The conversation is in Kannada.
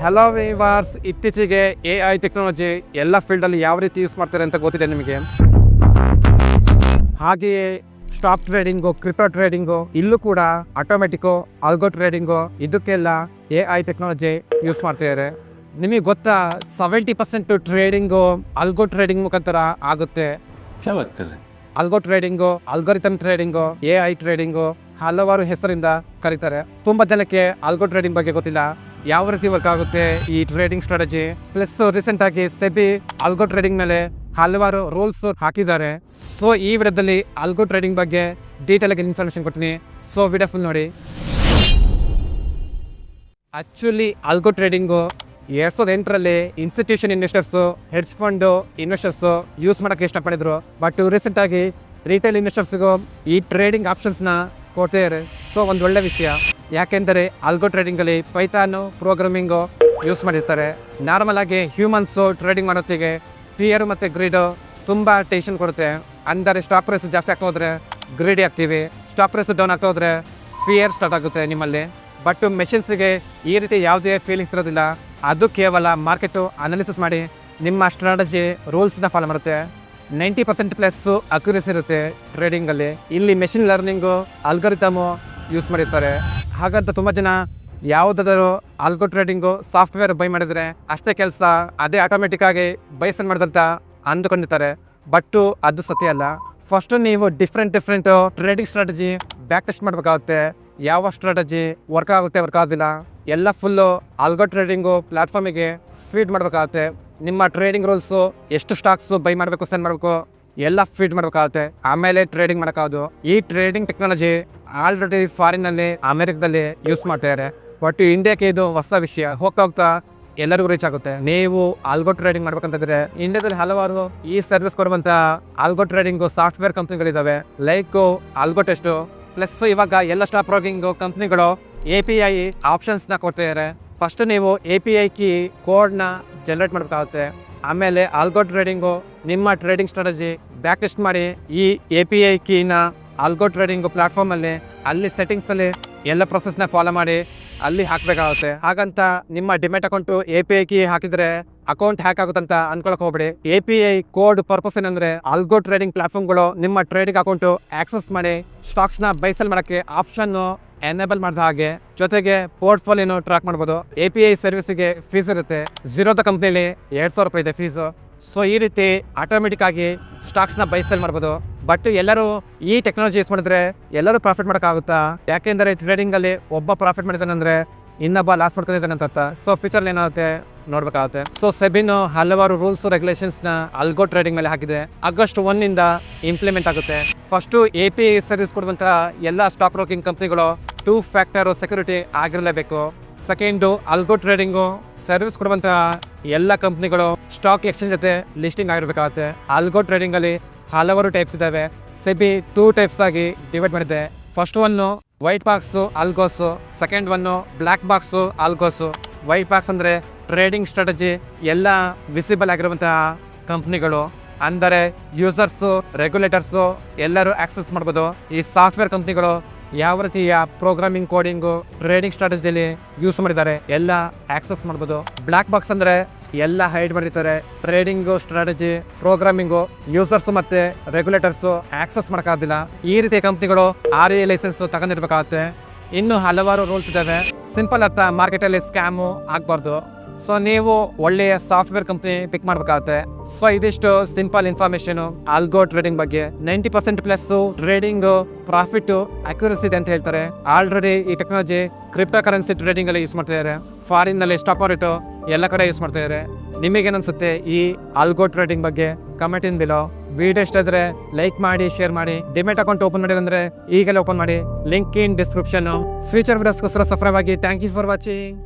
ಹಲೋ ವಿವರ್ಸ್, ಇತ್ತೀಚೆಗೆ AI ಟೆಕ್ನಾಲಜಿ ಎಲ್ಲ ಫೀಲ್ಡಲ್ಲಿ ಯಾವ ರೀತಿ ಯೂಸ್ ಮಾಡ್ತಾರೆ ಅಂತ ಗೊತ್ತಿದೆ ನಿಮಗೆ. ಹಾಗೆಯೇ ಸ್ಟಾಕ್ ಟ್ರೇಡಿಂಗು, ಕ್ರಿಪ್ಟೋ ಟ್ರೇಡಿಂಗು, ಇಲ್ಲೂ ಕೂಡ ಆಟೋಮೆಟಿಕ್ಕು, ಆಲ್ಗೋ ಟ್ರೇಡಿಂಗು, ಇದಕ್ಕೆಲ್ಲ AI ಟೆಕ್ನಾಲಜಿ ಯೂಸ್ ಮಾಡ್ತಿದ್ದಾರೆ. ನಿಮಗೆ ಗೊತ್ತಾ 70% ಟ್ರೇಡಿಂಗು ಆಲ್ಗೋ ಟ್ರೇಡಿಂಗ್ ಮುಖಾಂತರ ಆಗುತ್ತೆ. Algo trading, algorithm trading, AI trading ಹಲವಾರು ಹೆಸರಿಂದ ಕರೀತಾರೆ. ತುಂಬ ಜನಕ್ಕೆ ಆಲ್ಗೋ ಟ್ರೇಡಿಂಗ್ ಬಗ್ಗೆ ಗೊತ್ತಿಲ್ಲ, ಯಾವ ರೀತಿ ವರ್ಕ್ ಆಗುತ್ತೆ ಈ ಟ್ರೇಡಿಂಗ್ ಸ್ಟ್ರಾಟಜಿ. ಪ್ಲಸ್ ರೀಸೆಂಟ್ ಆಗಿ ಸೆಬಿ ಆಲ್ಗೋ ಟ್ರೇಡಿಂಗ್ ಮೇಲೆ ಹಲವಾರು ರೂಲ್ಸ್ ಹಾಕಿದ್ದಾರೆ. ಸೊ ಈ ವಿಡಿಯೋದಲ್ಲಿ ಆಲ್ಗೋ ಟ್ರೇಡಿಂಗ್ ಬಗ್ಗೆ ಡೀಟೇಲ್ ಆಗಿ ಇನ್ಫಾರ್ಮೇಶನ್ ಕೊಡ್ತೀನಿ. ಸೊ ವಿಡಿಯೋ ಫುಲ್ ನೋಡಿ. ಆಕ್ಚುಲಿ ಆಲ್ಗೋ ಟ್ರೇಡಿಂಗು 2008ರಲ್ಲಿ institution investors, hedge fund investors use ಮಾಡೋಕ್ಕೆ ಇಷ್ಟಪಟ್ಟಿದ್ರು. ಬಟ್ ರೀಸೆಂಟ್ ಆಗಿ ರಿಟೇಲ್ ಇನ್ವೆಸ್ಟರ್ಸ್ಗೂ ಈ ಟ್ರೇಡಿಂಗ್ ಆಪ್ಷನ್ಸ್ನ ಕೊಡ್ತಿದ್ದಾರೆ. ಸೊ ಒಂದು ಒಳ್ಳೆ ವಿಷಯ, ಯಾಕೆಂದರೆ ಆಲ್ಗೋ ಟ್ರೇಡಿಂಗಲ್ಲಿ ಪೈಥಾನು ಪ್ರೋಗ್ರಾಮಿಂಗು ಯೂಸ್ ಮಾಡಿರ್ತಾರೆ. ನಾರ್ಮಲ್ ಆಗಿ ಹ್ಯೂಮನ್ಸು ಟ್ರೇಡಿಂಗ್ ಮಾಡೋತ್ತಿಗೆ ಫಿಯರ್ ಮತ್ತು ಗ್ರೀಡು ತುಂಬ ಟೆನ್ಷನ್ ಕೊಡುತ್ತೆ. ಅಂದರೆ ಸ್ಟಾಕ್ ಪ್ರೈಸ್ ಜಾಸ್ತಿ ಆಗ್ತಾ ಹೋದರೆ ಗ್ರೀಡಿ ಆಗ್ತೀವಿ, ಸ್ಟಾಕ್ ಪ್ರೈಸ್ ಡೌನ್ ಆಗ್ತಾ ಹೋದರೆ ಫಿಯರ್ ಸ್ಟಾರ್ಟ್ ಆಗುತ್ತೆ ನಿಮ್ಮಲ್ಲಿ. ಬಟ್ ಮೆಷಿನ್ಸಿಗೆ ಈ ರೀತಿ ಯಾವುದೇ ಫೀಲಿಂಗ್ಸ್ ಇರೋದಿಲ್ಲ. ಅದು ಕೇವಲ ಮಾರ್ಕೆಟು ಅನಾಲಿಸಿಸ್ ಮಾಡಿ ನಿಮ್ಮ ಸ್ಟ್ರಾಟಜಿ ರೂಲ್ಸ್ನ ಫಾಲೋ ಮಾಡುತ್ತೆ. 90% ಅಕ್ಯುರೇಸಿ ಇರುತ್ತೆ ಟ್ರೇಡಿಂಗಲ್ಲಿ. ಇಲ್ಲಿ ಮೆಷಿನ್ ಲರ್ನಿಂಗು, ಆಲ್ಗೋರಿಥಮು ಯೂಸ್ ಮಾಡಿರ್ತಾರೆ. ಹಾಗಂತ ತುಂಬ ಜನ ಯಾವುದಾದರೂ ಆಲ್ಗೋ ಟ್ರೇಡಿಂಗು ಸಾಫ್ಟ್ವೇರ್ ಬೈ ಮಾಡಿದರೆ ಅಷ್ಟೇ ಕೆಲಸ, ಅದೇ ಆಟೋಮೆಟಿಕ್ಕಾಗಿ ಬೈಸನ್ ಮಾಡಿದಂತ ಅಂದುಕೊಂಡಿರ್ತಾರೆ. ಬಟ್ಟು ಅದು ಸತ್ಯ ಅಲ್ಲ. ಫಸ್ಟು ನೀವು different trading strategy back test ಮಾಡಬೇಕಾಗುತ್ತೆ. ಯಾವ ಸ್ಟ್ರಾಟಜಿ ವರ್ಕ್ ಆಗುತ್ತೆ, ವರ್ಕ್ ಆಗೋದಿಲ್ಲ ಎಲ್ಲ ಫುಲ್ಲು ಆಲ್ಗೋ ಟ್ರೇಡಿಂಗು ಪ್ಲ್ಯಾಟ್ಫಾರ್ಮಿಗೆ ಫೀಡ್ ಮಾಡಬೇಕಾಗುತ್ತೆ. ನಿಮ್ಮ ಟ್ರೇಡಿಂಗ್ ರೂಲ್ಸು, ಎಷ್ಟು ಸ್ಟಾಕ್ಸು ಬೈ ಮಾಡಬೇಕು, ಸೆಂಡ್ ಮಾಡಬೇಕು ಎಲ್ಲ ಫೀಡ್ ಮಾಡಬೇಕಾಗುತ್ತೆ. ಆಮೇಲೆ ಟ್ರೇಡಿಂಗ್ ಮಾಡೋಕ್ಕಾಗೋದು. ಈ ಟ್ರೇಡಿಂಗ್ ಟೆಕ್ನಾಲಜಿ ಆಲ್ರೆಡಿ ಫಾರಿನಲ್ಲಿ, ಅಮೆರಿಕದಲ್ಲಿ ಯೂಸ್ ಮಾಡ್ತಾಯಿದ್ದಾರೆ. ಬಟ್ ಇಂಡಿಯಾಕ್ಕೆ ಇದು ಹೊಸ ವಿಷಯ. ಹೋಗ್ತಾ ಎಲ್ಲರಿಗೂ ರೀಚ್ ಆಗುತ್ತೆ. ನೀವು ಆಲ್ಗೋ ಟ್ರೇಡಿಂಗ್ ಮಾಡ್ಬೇಕಂತಿದ್ರೆ ಇಂಡಿಯಾದಲ್ಲಿ ಹಲವಾರು ಈ ಸರ್ವಿಸ್ ಕೊಡುವಂಥ ಆಲ್ಗೋ ಟ್ರೇಡಿಂಗು ಸಾಫ್ಟ್ವೇರ್ ಕಂಪ್ನಿಗಳಿದ್ದಾವೆ. ಲೈಕ್ ಆಲ್ಗೋ ಟೆಸ್ಟು, ಪ್ಲಸ್ ಇವಾಗ ಎಲ್ಲ ಸ್ಟಾಕ್ ಬ್ರೋಕಿಂಗು ಕಂಪ್ನಿಗಳು API ಆಪ್ಷನ್ಸ್ನ ಕೊಡ್ತಾಯಿದ್ದಾರೆ. ಫಸ್ಟ್ ನೀವು API ಕೀ ಕೋಡ್ನ ಜನರೇಟ್ ಮಾಡಬೇಕಾಗುತ್ತೆ. ಆಮೇಲೆ ಆಲ್ಗೋ ಟ್ರೇಡಿಂಗು ನಿಮ್ಮ ಟ್ರೇಡಿಂಗ್ ಸ್ಟ್ರಾಟಜಿ ಬ್ಯಾಕ್ ಟೆಸ್ಟ್ ಮಾಡಿ ಈ API ಕೀನ ಆಲ್ಗೋ ಟ್ರೇಡಿಂಗು ಪ್ಲ್ಯಾಟ್ಫಾರ್ಮಲ್ಲಿ ಅಲ್ಲಿ ಸೆಟ್ಟಿಂಗ್ಸಲ್ಲಿ ಎಲ್ಲ ಪ್ರೊಸೆಸ್ನ ಫಾಲೋ ಮಾಡಿ ಅಲ್ಲಿ ಹಾಕಬೇಕಾಗುತ್ತೆ. ಹಾಗಂತ ನಿಮ್ಮ ಡಿಮೆಟ್ ಅಕೌಂಟು API ಕೀ ಹಾಕಿದರೆ ಅಕೌಂಟ್ ಹ್ಯಾಕ್ ಆಗುತ್ತಂತ ಅನ್ಕೊಳಕ್ಕೆ ಹೋಗ್ಬೇಡಿ. API ಕೋಡ್ ಪರ್ಪಸ್ ಏನಂದರೆ ಆಲ್ಗೋ ಟ್ರೇಡಿಂಗ್ ಪ್ಲ್ಯಾಟ್ಫಾರ್ಮ್ಗಳು ನಿಮ್ಮ ಟ್ರೇಡಿಂಗ್ ಅಕೌಂಟು ಆಕ್ಸೆಸ್ ಮಾಡಿ ಸ್ಟಾಕ್ಸ್ನ ಬೈಸೆಲ್ ಮಾಡೋಕ್ಕೆ ಆಪ್ಷನ್ನು ಎನೇಬಲ್ ಮಾಡಿದ ಹಾಗೆ, ಜೊತೆಗೆ ಪೋರ್ಟ್ಫೋಲಿಯೋನು ಟ್ರ್ಯಾಕ್ ಮಾಡ್ಬೋದು. API ಸರ್ವಿಸಿಗೆ ಫೀಸ್ ಇರುತ್ತೆ. ಝೀರೋದ ಕಂಪ್ನಿಲಿ 2,000 ರೂಪಾಯಿ ಇದೆ ಫೀಸು. ಸೊ ಈ ರೀತಿ ಆಟೋಮೆಟಿಕ್ ಆಗಿ ಸ್ಟಾಕ್ಸ್ನ ಬೈಸೆಲ್ ಮಾಡ್ಬೋದು. ಬಟ್ ಎಲ್ಲರೂ ಈ ಟೆಕ್ನಾಲಜಿ ಯೂಸ್ ಮಾಡಿದ್ರೆ ಎಲ್ಲರೂ ಪ್ರಾಫಿಟ್ ಮಾಡೋಕ್ಕಾಗುತ್ತಾ? ಯಾಕೆಂದರೆ ಟ್ರೇಡಿಂಗಲ್ಲಿ ಒಬ್ಬ ಪ್ರಾಫಿಟ್ ಮಾಡಿದ್ದಾನಂದರೆ ಇನ್ನೊಬ್ಬ ಲಾಸ್ ಮಾಡ್ಕೊಂಡಿದ್ದಾನೆ ಅಂತ ಅರ್ಥ. ಸೊ ಫ್ಯೂಚರ್ಲಿ ಏನಾಗುತ್ತೆ ನೋಡ್ಬೇಕಾಗುತ್ತೆ. ಸೊ ಸೆಬಿನು ಹಲವಾರು ರೂಲ್ಸ್ ರೆಗ್ಯುಲೇಷನ್ಸ್ನ ಆಲ್ಗೋ ಟ್ರೇಡಿಂಗ್ ಮೇಲೆ ಹಾಕಿದೆ. ಆಗಸ್ಟ್ 1 ಇಂಪ್ಲಿಮೆಂಟ್ ಆಗುತ್ತೆ. ಫಸ್ಟು API ಸರ್ವಿಸ್ ಕೊಡುವಂಥ ಎಲ್ಲ ಸ್ಟಾಕ್ ಬ್ರೋಕಿಂಗ್ ಕಂಪ್ನಿಗಳು 2 ಫ್ಯಾಕ್ಟರ್ ಸೆಕ್ಯೂರಿಟಿ ಆಗಿರಲೇಬೇಕು. ಸೆಕೆಂಡು, ಆಲ್ಗೋ ಟ್ರೇಡಿಂಗು ಸರ್ವಿಸ್ ಕೊಡುವಂಥ ಎಲ್ಲ ಕಂಪ್ನಿಗಳು ಸ್ಟಾಕ್ ಎಕ್ಸ್ಚೇಂಜ್ ಜೊತೆ ಲಿಸ್ಟಿಂಗ್ ಆಗಿರಬೇಕಾಗುತ್ತೆ. ಆಲ್ಗೋ ಟ್ರೇಡಿಂಗಲ್ಲಿ ಹಲವಾರು ಟೈಪ್ಸ್ ಇದ್ದಾವೆ. ಸೆಬಿ 2 ಟೈಪ್ಸ್ ಆಗಿ ಡಿವೈಡ್ ಮಾಡಿದೆ. First one white box algos, second one black box algos. White box ಅಂದರೆ ಟ್ರೇಡಿಂಗ್ ಸ್ಟ್ರಾಟಜಿ ಎಲ್ಲ ವಿಸಿಬಲ್ ಆಗಿರುವಂತಹ ಕಂಪ್ನಿಗಳು, ಅಂದರೆ ಯೂಸರ್ಸು, ರೆಗ್ಯುಲೇಟರ್ಸು ಎಲ್ಲರೂ ಆಕ್ಸೆಸ್ ಮಾಡ್ಬೋದು. ಈ ಸಾಫ್ಟ್ವೇರ್ ಕಂಪ್ನಿಗಳು ಯಾವ ರೀತಿಯ ಪ್ರೋಗ್ರಾಮಿಂಗ್, ಕೋಡಿಂಗು, ಟ್ರೇಡಿಂಗ್ ಸ್ಟ್ರಾಟಜಿಯಲ್ಲಿ ಯೂಸ್ ಮಾಡಿದ್ದಾರೆ ಎಲ್ಲ ಆಕ್ಸೆಸ್ ಮಾಡ್ಬೋದು. ಬ್ಲ್ಯಾಕ್ ಬಾಕ್ಸ್ ಅಂದರೆ ಎಲ್ಲ ಹೈಡ್ ಮಾಡಿರ್ತಾರೆ. ಟ್ರೇಡಿಂಗು, ಸ್ಟ್ರಾಟಜಿ, ಪ್ರೋಗ್ರಾಮಿಂಗು ಯೂಸರ್ಸು ಮತ್ತು ರೆಗ್ಯುಲೇಟರ್ಸು ಆಕ್ಸೆಸ್ ಮಾಡೋಕ್ಕಾಗೋದಿಲ್ಲ. ಈ ರೀತಿಯ ಕಂಪ್ನಿಗಳು RA ಲೈಸೆನ್ಸ್ ತಗೊಂಡಿರ್ಬೇಕಾಗುತ್ತೆ. ಇನ್ನೂ ಹಲವಾರು ರೂಲ್ಸ್ ಇದ್ದಾವೆ. ಸಿಂಪಲ್ ಅರ್ಥ, ಮಾರ್ಕೆಟಲ್ಲಿ ಸ್ಕ್ಯಾಮು ಆಗಬಾರ್ದು. ಸೊ ನೀವು ಒಳ್ಳೆಯ ಸಾಫ್ಟ್ವೇರ್ ಕಂಪ್ನಿ ಪಿಕ್ ಮಾಡಬೇಕಾಗುತ್ತೆ. ಸೊ ಇದಿಷ್ಟು ಸಿಂಪಲ್ ಇನ್ಫಾರ್ಮೇಷನು ಆಲ್ಗೋ ಟ್ರೇಡಿಂಗ್ ಬಗ್ಗೆ. 90% ಟ್ರೇಡಿಂಗು ಪ್ರಾಫಿಟ್ಟು ಅಕ್ಯುರಸಿ ಇದೆ ಅಂತ ಹೇಳ್ತಾರೆ. ಆಲ್ರೆಡಿ ಈ ಟೆಕ್ನಾಲಜಿ ಕ್ರಿಪ್ಟೋ ಕರೆನ್ಸಿ ಟ್ರೇಡಿಂಗ್ ಅಲ್ಲಿ ಯೂಸ್ ಮಾಡ್ತಿದ್ದಾರೆ. ಫಾರಿನ್ನಲ್ಲಿ ಸ್ಟಾಕ್ ಮಾರ್ಕೆಟು ಎಲ್ಲ ಕಡೆ ಯೂಸ್ ಮಾಡ್ತಿದ್ದಾರೆ. ನಿಮಗೇನನ್ಸುತ್ತೆ ಈ ಆಲ್ಗೋ ಟ್ರೇಡಿಂಗ್ ಬಗ್ಗೆ? ಕಮೆಂಟ್ ಇನ್ ಬಿಲೋ. ವಿಡಿಯೋ ಇಷ್ಟ ಇದ್ರೆ ಲೈಕ್ ಮಾಡಿ, ಶೇರ್ ಮಾಡಿ. ಡಿಮೆಟ್ ಅಕೌಂಟ್ ಓಪನ್ ಮಾಡಿದ್ರೆ ಈಗಲೇ ಓಪನ್ ಮಾಡಿ. Link in description. ಫ್ಯೂಚರ್ ವಿಡಿಯೋಸ್ಗೋಸ್ಕರ ಸಬ್ಸ್ಕ್ರೈಬ್ ಆಗಿ. Thank you for watching.